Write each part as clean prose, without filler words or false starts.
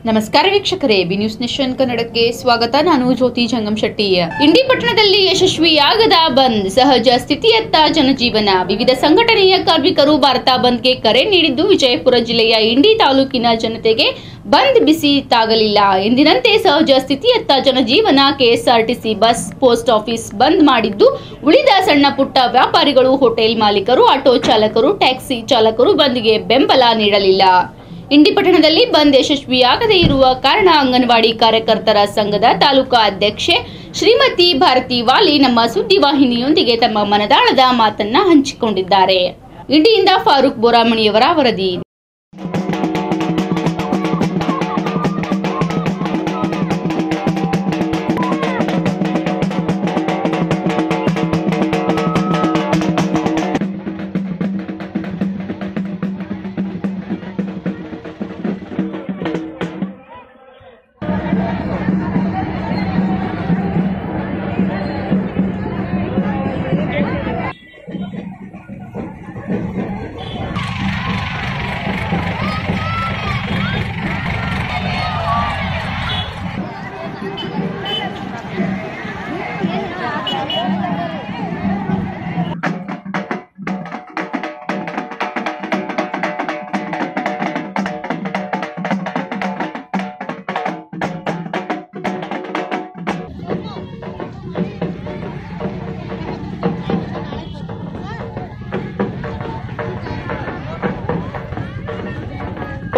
ನಮಸ್ಕಾರ ವೀಕ್ಷಕರೇ, B News nation ಕನ್ನಡಕ್ಕೆ ಸ್ವಾಗತ. ನಾನು ಜ್ಯೋತಿ ಜಂಗಂಶೆಟ್ಟಿ. ಇಂಡಿ ಪಟ್ಟಣದಲ್ಲಿ ಯಶಸ್ವಿಯಾಗದ ಬಂದ್, ಸಹಜ ಸ್ಥಿತಿಯತ್ತ ಜನಜೀವನ. ವಿವಿಧ ಸಂಘಟನೆಯ ಕಾರ್ಮಿಕರು ಭಾರತ ಬಂದ್ಗೆ ಕರೆ ನೀಡಿದ್ದು, ವಿಜಯಪುರ ಜಿಲ್ಲೆಯ ಇಂಡಿ ತಾಲೂಕಿನ ಜನತೆಗೆ ಬಂದ್ ಬಿಸಿ ತಾಗಲಿಲ್ಲ. ಎಂದಿನಂತೆ ಸಹಜ ಸ್ಥಿತಿಯತ್ತ ಜನಜೀವನ. ಕೆಎಸ್ಆರ್ಟಿಸಿ ಬಸ್, ಪೋಸ್ಟ್ ಆಫೀಸ್ ಬಂದ್ ಮಾಡಿದ್ದು, ಉಳಿದ ಸಣ್ಣ ಪುಟ್ಟ ವ್ಯಾಪಾರಿಗಳು, ಹೋಟೆಲ್ ಮಾಲೀಕರು, ಆಟೋ ಚಾಲಕರು, ಟ್ಯಾಕ್ಸಿ ಚಾಲಕರು ಬಂದ್ಗೆ ಬೆಂಬಲ ನೀಡಲಿಲ್ಲ. ಇಂಡಿ ಪಟ್ಟಣದಲ್ಲಿ ಬಂದ್ ಯಶಸ್ವಿಯಾಗದೇ ಇರುವ ಕಾರಣ ಅಂಗನವಾಡಿ ಕಾರ್ಯಕರ್ತರ ಸಂಘದ ತಾಲೂಕಾ ಅಧ್ಯಕ್ಷೆ ಶ್ರೀಮತಿ ಭಾರತಿ ವಾಲಿ ನಮ್ಮ ಸುದ್ದಿವಾಹಿನಿಯೊಂದಿಗೆ ತಮ್ಮ ಮನದಾಳದ ಮಾತನ್ನ ಹಂಚಿಕೊಂಡಿದ್ದಾರೆ. ಇಂಡಿಯಿಂದ ಫಾರೂಕ್ ಬೋರಾಮಣಿಯವರ ವರದಿ.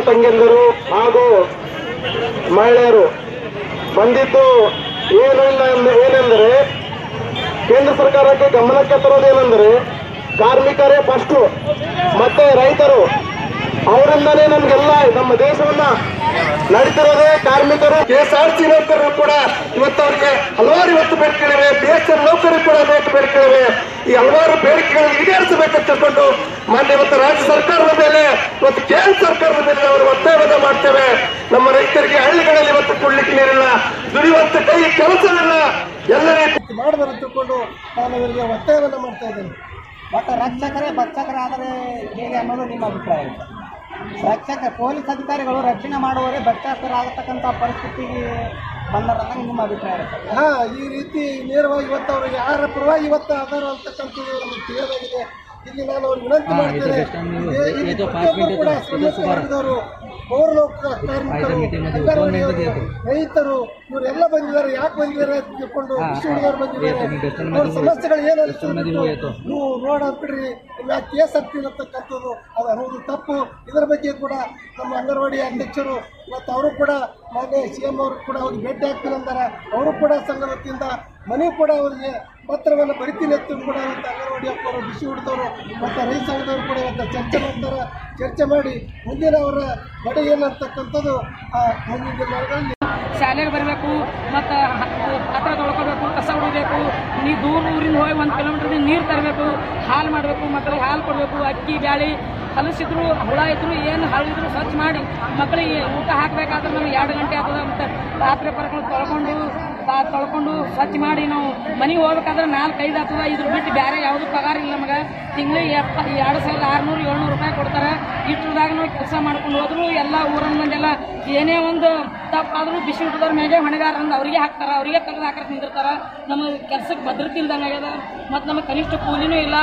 ತಂಗಿಯಂದರು ಹಾಗೂ ಮಹಿಳೆಯರು ಬಂದಿದ್ದು ಏನೆಂದರೆ ಕೇಂದ್ರ ಸರ್ಕಾರಕ್ಕೆ ಗಮನಕ್ಕೆ ತರೋದೇನೆಂದರೆ ಕಾರ್ಮಿಕರೇ ಫಸ್ಟ್, ಮತ್ತೆ ರೈತರು. ಅವರಿಂದಲೇ ನಮ್ಗೆಲ್ಲ ನಮ್ಮ ದೇಶವನ್ನ ನಡೀತಿರೋದೇ ಕಾರ್ಮಿಕರು. ಕೆಎಸ್ಆರ್ಟಿಸಿ ನೌಕರರು ಕೂಡ ಇವತ್ತು ಅವರಿಗೆ ಹಲವಾರು ಬೇಡಿಕೆಗಳಿವೆ. ಬಿಎಸ್ಎನ್ ನೌಕರರು ಕೂಡ ಬೇಡಿಕೆಗಳಿವೆ. ಈ ಹಲವಾರು ಬೇಡಿಕೆಗಳನ್ನು ಈಡೇರಿಸಬೇಕಂತ ತಿಳ್ಕೊಂಡು ಮಾನ್ಯ ಇವತ್ತು ರಾಜ್ಯ ಸರ್ಕಾರದ ಮೇಲೆ, ಇವತ್ತು ಕೇಂದ್ರ ಸರ್ಕಾರದ ಮೇಲೆ ಅವರು ಒತ್ತಾಯವನ್ನು ಮಾಡ್ತೇವೆ. ನಮ್ಮ ರೈತರಿಗೆ ಹಳ್ಳಿಗಳಲ್ಲಿ ಇವತ್ತು ಕುಡ್ಲಿಕ್ಕೆ ನೀರಿಲ್ಲ, ದುಡಿಯುವಂತ ಕೈ ಕೆಲಸವಿಲ್ಲ, ಎಲ್ಲರೇ ಮಾಡಬಾರದು ತಿಳ್ಕೊಂಡು ನಾನು ಇವರಿಗೆ ಒತ್ತಾಯವನ್ನು ಮಾಡ್ತಾ ಇದ್ದೇನೆ. ಮತ್ತು ರಕ್ಷಕರೇ ಭಕ್ಷಕರಾದರೆ ಹೇಗೆ ಅನ್ನೋದು ನಿಮ್ಮ ಅಭಿಪ್ರಾಯ? ರಕ್ಷಕ ಪೊಲೀಸ್ ಅಧಿಕಾರಿಗಳು ರಕ್ಷಣೆ ಮಾಡುವವರೇ ಭಕ್ಷಕರಾಗತಕ್ಕಂಥ ಪರಿಸ್ಥಿತಿಗೆ ಬಂದರಂತ ನಿಮ್ಮ ಅಭಿಪ್ರಾಯ? ಈ ರೀತಿ ನೇರವಾಗಿ ಇವತ್ತು ಅವರು ಯಾರ ಪರವಾಗಿ ಇವತ್ತು ಆಧಾರ ಅಂತಕ್ಕಂಥದ್ದು ನಮಗೆ ತಿಳಿಯೋದಾಗಿದೆ. ಇಲ್ಲಿ ನಾನು ಅವ್ರಿಗೆ ವಿನಂತಿ ಮಾಡ್ತೇನೆ, ಕೂಡ ಸಮಸ್ಯೆಗಳಿದ್ದವರು, ಪೌರ ಕಾರ್ಮಿಕರು, ಅಂಗನವಾಡಿಯವರು, ರೈತರು ಇವರೆಲ್ಲ ಬಂದಿದ್ದಾರೆ. ಯಾಕೆ ಬಂದಿದ್ದಾರೆ ಅಂತ ತಿಳ್ಕೊಂಡು ಕೃಷಿ ಹುಡುಗರು ಬಂದಿದ್ದಾರೆ. ಅವ್ರ ಸಮಸ್ಯೆಗಳು ಏನಾದ್ರು ನೀವು ರೋಡ್ ಹಾಕ್ಬಿಡ್ರಿ, ಯಾಕೆ ಕೇಸ್ ಹಾಕ್ತೀನಿ ಅಂತಕ್ಕಂಥದ್ದು ಅದು ಹೌದು ತಪ್ಪು. ಇದರ ಬಗ್ಗೆ ಕೂಡ ನಮ್ಮ ಅಂಗನವಾಡಿ ಅಧ್ಯಕ್ಷರು ಇವತ್ತು ಅವರು ಕೂಡ ಮಾನ್ಯ CM ಅವರು ಕೂಡ ಅವ್ರಿಗೆ ಭೇಟಿ ಆಗ್ತೀನಿ ಅಂತಾರೆ. ಅವರು ಕೂಡ ಸಂಘ ವತಿಯಿಂದ ಮನೆಯೂ ಕೂಡ ಅವರಿಗೆ ಪತ್ರವನ್ನು ಬರಿತೀನಿ ಅಂತ ಕೂಡ ಇವತ್ತು ಅಂಗನವಾಡಿ ಅಪ್ಪರು, ಬಿಸಿ ಹುಡ್ದವರು ಮತ್ತು ರೈತ ಸಂಘದವರು ಕೂಡ ಇವತ್ತು ಚರ್ಚೆ ಮಾಡ್ತಾರೆ. ಚರ್ಚೆ ಮಾಡಿ ಮುಂದಿನ ಅವರ ನಡೆ ಏನಂತಕ್ಕಂಥದ್ದು ಮುಂದಿನ ದಿನಗಳಲ್ಲಿ ಶಾಲೆಗೆ ಬರಬೇಕು, ಮತ್ತು ಪಾತ್ರ ತೊಳ್ಕೋಬೇಕು, ಕಸ ಹೊಡಬೇಕು, ದೂರ ಊರಿಂದ ಹೋಗಿ 1 ಕಿಲೋಮೀಟರ್ ನೀರು ತರಬೇಕು, ಹಾಲು ಮಾಡಬೇಕು, ಮಕ್ಕಳಿಗೆ ಹಾಲು ಕೊಡಬೇಕು, ಅಕ್ಕಿ ಬ್ಯಾಳಿ ಹಲಸಿದ್ರು ಹುಳ ಇದ್ರು ಏನು ಹಳಿದ್ರು ಸ್ವಚ್ಛ ಮಾಡಿ ಮಕ್ಕಳಿಗೆ ಊಟ ಹಾಕಬೇಕಾದ್ರೆ ನಮಗೆ 2 ಗಂಟೆ ಆಗ್ತದೆ. ಮತ್ತು ಪಾತ್ರೆ ಪರಕೊಂಡು ತೊಳ್ಕೊಂಡು ಸ್ವಚ್ಛ ಮಾಡಿ ನಾವು ಮನೆಗೆ ಹೋಗ್ಬೇಕಾದ್ರೆ 4-5 ಆಗ್ತದೆ. ಇದ್ರ ಬಿಟ್ಟು ಬೇರೆ ಯಾವುದು ಪಗಾರ ಇಲ್ಲ ನಮಗೆ. ತಿಂಗಳಿಗೆ 2600-700 ರೂಪಾಯಿ ಕೊಡ್ತಾರೆ. ಇಷ್ಟರದಾಗ ನಾವು ಕೆಲಸ ಮಾಡ್ಕೊಂಡು ಹೋದ್ರು ಎಲ್ಲ ಊರನ್ನ ಮಂದೆಲ್ಲ ಏನೇ ಒಂದು ತಪ್ಪಾದರೂ ಬಿಸಿ ಊಟದವ್ರ ಮೇಲೆ ಹೊಣೆಗಾರ ಅಂದು ಅವರಿಗೆ ಹಾಕ್ತಾರೆ, ಅವರಿಗೆ ತೆಗೆದು ಹಾಕಕ್ಕೆ ನಿಂದಿರ್ತಾರೆ. ನಮಗೆ ಕೆಲಸಕ್ಕೆ ಭದ್ರತೆ ಇಲ್ದಂಗೆ ಆಗ್ಯದ. ಮತ್ತು ನಮಗೆ ಕನಿಷ್ಠ ಕೂಲಿನೂ ಇಲ್ಲ.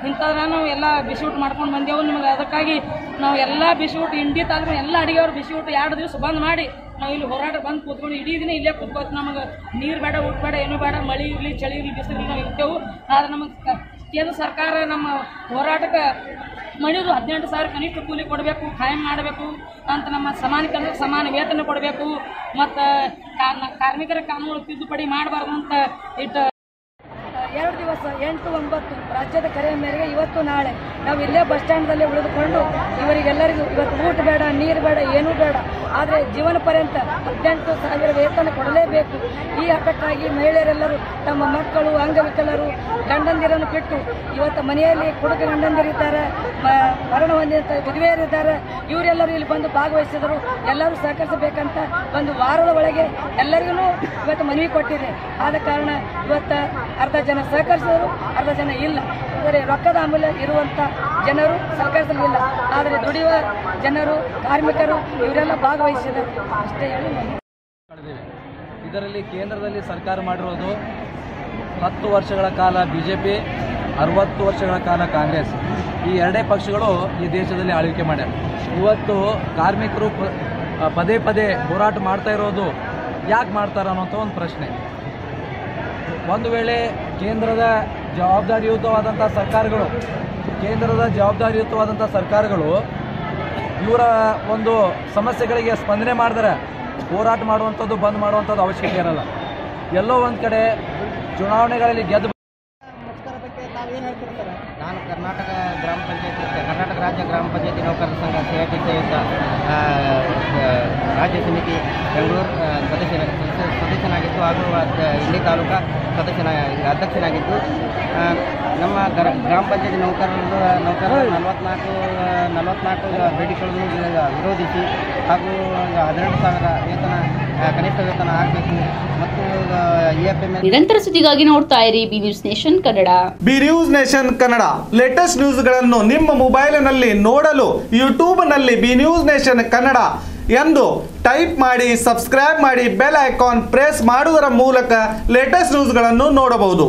ಇಂಥದ್ರ ನಾವು ಎಲ್ಲ ಬಿಸಿ ಊಟ ಮಾಡ್ಕೊಂಡು ಬಂದೆವು. ನಿಮಗೆ ಅದಕ್ಕಾಗಿ ನಾವು ಎಲ್ಲ ಬಿಸಿ ಊಟ ಇಂಡಿ ತಾಲೂಕು ಎಲ್ಲ ಅಡಿಗೆಯವರು ಬಿಸಿ ಊಟ 2 ದಿವಸ ಬಂದ್ ಮಾಡಿ ನಾವು ಇಲ್ಲಿ ಹೋರಾಟ ಬಂದು ಕೂತ್ಕೊಂಡು ಇಡೀ ದಿನ ಇಲ್ಲೇ ಕೂತ್ಕೋತ. ನಮಗೆ ನೀರು ಬೇಡ, ಊಟ ಬೇಡ, ಏನೂ ಬೇಡ, ಮಳೆ ಇರಲಿ ಚಳಿ ಇರಲಿ ಬಿಸಿಲು ನಾವು ಇರ್ತೇವೆ. ಆದರೆ ನಮಗೆ ಕೇಂದ್ರ ಸರ್ಕಾರ ನಮ್ಮ ಹೋರಾಟಕ್ಕೆ ಮಣಿದು 18,000 ಕನಿಷ್ಠ ಕೂಲಿ ಕೊಡಬೇಕು, ಖಾಯಂ ಮಾಡಬೇಕು ಅಂತ, ನಮ್ಮ ಸಮಾನ ಕೆಲಸಕ್ಕೆ ಸಮಾನ ವೇತನ ಕೊಡಬೇಕು, ಮತ್ತು ಕಾರ್ಮಿಕರ ಕಾನೂನು ತಿದ್ದುಪಡಿ ಮಾಡಬಾರ್ದು ಅಂತ ಇಟ್ಟು 2 ದಿವಸ 8-9 ರಾಜ್ಯದ ಕರೆಯ ಮೇರೆಗೆ ಇವತ್ತು ನಾಳೆ ನಾವು ಇಲ್ಲೇ ಬಸ್ ಸ್ಟ್ಯಾಂಡ್ದಲ್ಲಿ ಉಳಿದುಕೊಂಡು ಇವರಿಗೆಲ್ಲರಿಗೂ ಇವತ್ತು ಊಟ ಬೇಡ, ನೀರು ಬೇಡ, ಏನೂ ಬೇಡ, ಆದರೆ ಜೀವನ ಪರ್ಯಂತ 18,000 ವೇತನ ಕೊಡಲೇಬೇಕು. ಈ ಹಠಕ್ಕಾಗಿ ಮಹಿಳೆಯರೆಲ್ಲರೂ ತಮ್ಮ ಮಕ್ಕಳು, ಅಂಗವಿಕಲರು, ಗಂಡಂದಿರನ್ನು ಬಿಟ್ಟು ಇವತ್ತು ಮನೆಯಲ್ಲಿ ಕುಡುಕ ಗಂಡಂದಿರಿದ್ದಾರೆ, ಮರಣ ಹೊಂದಿದ ವಿಧವೆಯರಿದ್ದಾರೆ. ಇವರೆಲ್ಲರೂ ಇಲ್ಲಿ ಬಂದು ಭಾಗವಹಿಸಿದರು. ಎಲ್ಲರೂ ಸಹಕರಿಸಬೇಕಂತ ಒಂದು ವಾರದ ಒಳಗೆ ಎಲ್ಲರಿಗೂ ಇವತ್ತು ಮನವಿ ಕೊಟ್ಟಿದೆ. ಆದ ಕಾರಣ ಇವತ್ತು ಅರ್ಧ ಜನ ಸಹಕರಿಸಿದರು, ಅರ್ಧ ಜನ ಇಲ್ಲ. ಆದರೆ ರೊಕ್ಕದ ಅಮೂಲ್ಯ ಇರುವಂಥ ಜನರು ಸಹಕರಿಸಲಿಲ್ಲ. ಆದರೆ ದುಡಿಯುವ ಜನರು, ಕಾರ್ಮಿಕರು ಇವರೆಲ್ಲ ಭಾಗವಹಿಸಿದರು. ಅಷ್ಟೇ ಹೇಳಿ ಇದರಲ್ಲಿ ಕೇಂದ್ರದಲ್ಲಿ ಸರ್ಕಾರ ಮಾಡಿರೋದು 10 ವರ್ಷಗಳ ಕಾಲ BJP, 60 ವರ್ಷಗಳ ಕಾಲ ಕಾಂಗ್ರೆಸ್. ಈ ಎರಡೇ ಪಕ್ಷಗಳು ಈ ದೇಶದಲ್ಲಿ ಆಳ್ವಿಕೆ ಮಾಡ್ಯಾರ. ಇವತ್ತು ಕಾರ್ಮಿಕರು ಪದೇ ಪದೇ ಹೋರಾಟ ಮಾಡ್ತಾ ಇರೋದು ಯಾಕೆ ಮಾಡ್ತಾರೆ ಅನ್ನೋಂಥ ಒಂದು ಪ್ರಶ್ನೆ. ಒಂದು ವೇಳೆ ಕೇಂದ್ರದ ಜವಾಬ್ದಾರಿಯುತವಾದಂಥ ಸರ್ಕಾರಗಳು ಇವರ ಒಂದು ಸಮಸ್ಯೆಗಳಿಗೆ ಸ್ಪಂದನೆ ಮಾಡಿದ್ರೆ ಹೋರಾಟ ಮಾಡುವಂಥದ್ದು, ಬಂದ್ ಮಾಡುವಂಥದ್ದು ಅವಶ್ಯಕತೆ ಇರಲ್ಲ. ಎಲ್ಲೋ ಒಂದು ಕಡೆ ಚುನಾವಣೆಗಳಲ್ಲಿ ಗೆದ್ದು ನಾನು ಕರ್ನಾಟಕ ರಾಜ್ಯ ಗ್ರಾಮ ಪಂಚಾಯತಿ ನೌಕರರ ಸಂಘ CITC ರಾಜ್ಯ ಸಮಿತಿ ಬೆಂಗಳೂರು ಸದಸ್ಯನಾಗಿದ್ದು ಹಾಗೂ ಇಂಡಿ ತಾಲೂಕಾ ಅಧ್ಯಕ್ಷನಾಗಿದ್ದು ನಮ್ಮ ಗ್ರಾಮ ಪಂಚಾಯತಿ ನೌಕರರು 44 ಬೇಡಿಕೆಗಳನ್ನು ವಿರೋಧಿಸಿ ಹಾಗೂ 12,000 ವೇತನ ಕನಿಷ್ಠ ವೇತನ ಆಗಬೇಕು ಮತ್ತು ನಿರಂತರ ಸುದ್ದಿಗಾಗಿ ನೋಡ್ತಾ ಇರಿ B News Nation Kannada. B News Nation Kannada latest ನ್ಯೂಸ್ಗಳನ್ನು ನಿಮ್ಮ ಮೊಬೈಲಿನಲ್ಲಿ ನೋಡಲು ಯೂಟ್ಯೂಬ್ನಲ್ಲಿ ಬಿ ನ್ಯೂಸ್ ನೇಷನ್ ಕನ್ನಡ ಎಂದು ಟೈಪ್ ಮಾಡಿ, ಸಬ್ಸ್ಕ್ರೈಬ್ ಮಾಡಿ, ಬೆಲ್ ಐಕಾನ್ ಪ್ರೆಸ್ ಮಾಡುವುದರ ಮೂಲಕ ಲೇಟೆಸ್ಟ್ ನ್ಯೂಸ್ಗಳನ್ನು ನೋಡಬಹುದು.